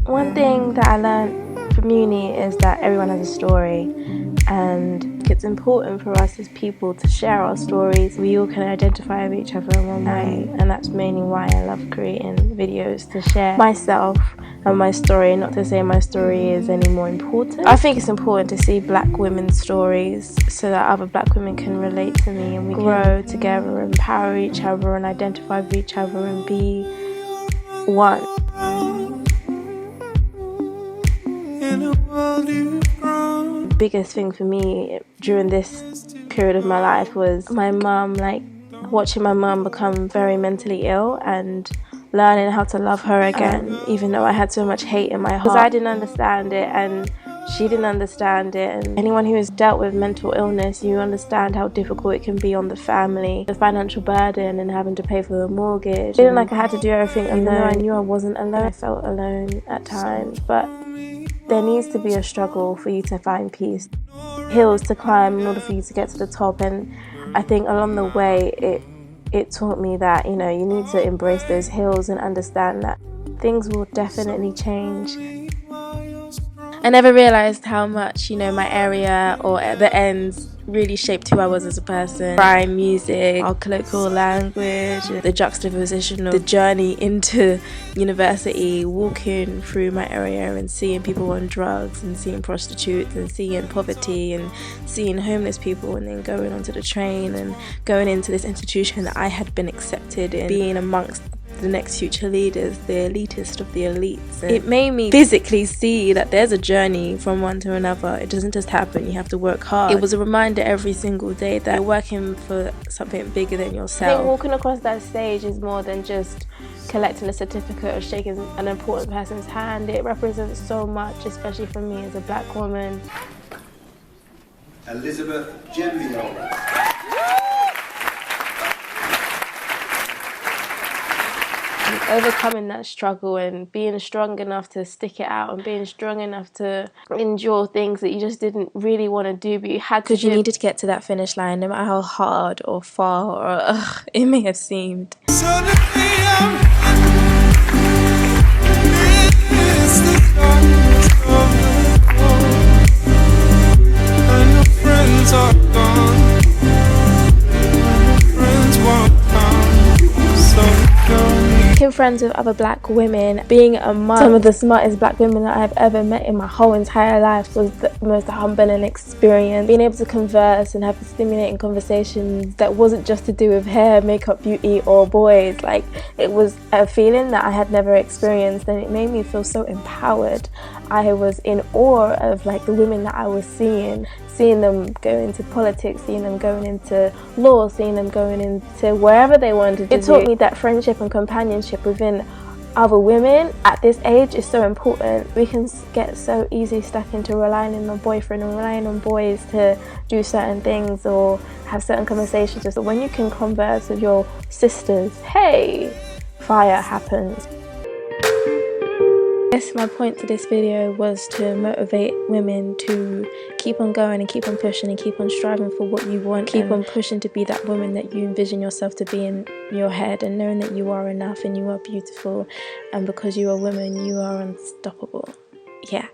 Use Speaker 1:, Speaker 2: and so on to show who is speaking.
Speaker 1: One thing that I learned from uni is that everyone has a story, and it's important for us as people to share our stories. We all can identify with each other in one way, and that's mainly why I love creating videos, to share myself and my story. Not to say my story is any more important. I think it's important to see black women's stories so that other black women can relate to me, and we grow together, empower each other, and identify with each other and be one. The biggest thing for me during this period of my life was my mum, watching my mum become very mentally ill and learning how to love her again, even though I had so much hate in my heart. Because I didn't understand it and she didn't understand it, and anyone who has dealt with mental illness, you understand how difficult it can be on the family, the financial burden and having to pay for the mortgage. Feeling like I had to do everything alone. Even though I knew I wasn't alone, I felt alone at times, but there needs to be a struggle for you to find peace, hills to climb in order for you to get to the top. And I think along the way it taught me that, you know, you need to embrace those hills and understand that things will definitely change. I never realised how much, you know, my area or the ends really shaped who I was as a person. Crime, music, our colloquial language, the juxtaposition of the journey into university, walking through my area and seeing people on drugs and seeing prostitutes and seeing poverty and seeing homeless people, and then going onto the train and going into this institution that I had been accepted in, being amongst the next future leaders, the elitist of the elites. And it made me physically see that there's a journey from one to another. It doesn't just happen, you have to work hard. It was a reminder every single day that you're working for something bigger than yourself. I think walking across that stage is more than just collecting a certificate or shaking an important person's hand. It represents so much, especially for me as a black woman.
Speaker 2: Elizabeth Gemio.
Speaker 1: Overcoming that struggle and being strong enough to stick it out and being strong enough to endure things that you just didn't really want to do, but you had to, because you needed to get to that finish line, no matter how hard or far or it may have seemed. Making friends with other black women, being among some of the smartest black women that I've ever met in my whole entire life was the most humbling experience. Being able to converse and have stimulating conversations that wasn't just to do with hair, makeup, beauty or boys. Like, it was a feeling that I had never experienced, and it made me feel so empowered. I was in awe of the women that I was seeing them go into politics, seeing them going into law, seeing them going into wherever they wanted to. It taught me that friendship and companionship within other women at this age is so important. We can get so easily stuck into relying on a boyfriend and relying on boys to do certain things or have certain conversations. But when you can converse with your sisters, hey, fire happens. I guess my point to this video was to motivate women to keep on going and keep on pushing and keep on striving for what you want. Keep on pushing to be that woman that you envision yourself to be in your head, and knowing that you are enough and you are beautiful, and because you are a woman, you are unstoppable. Yeah.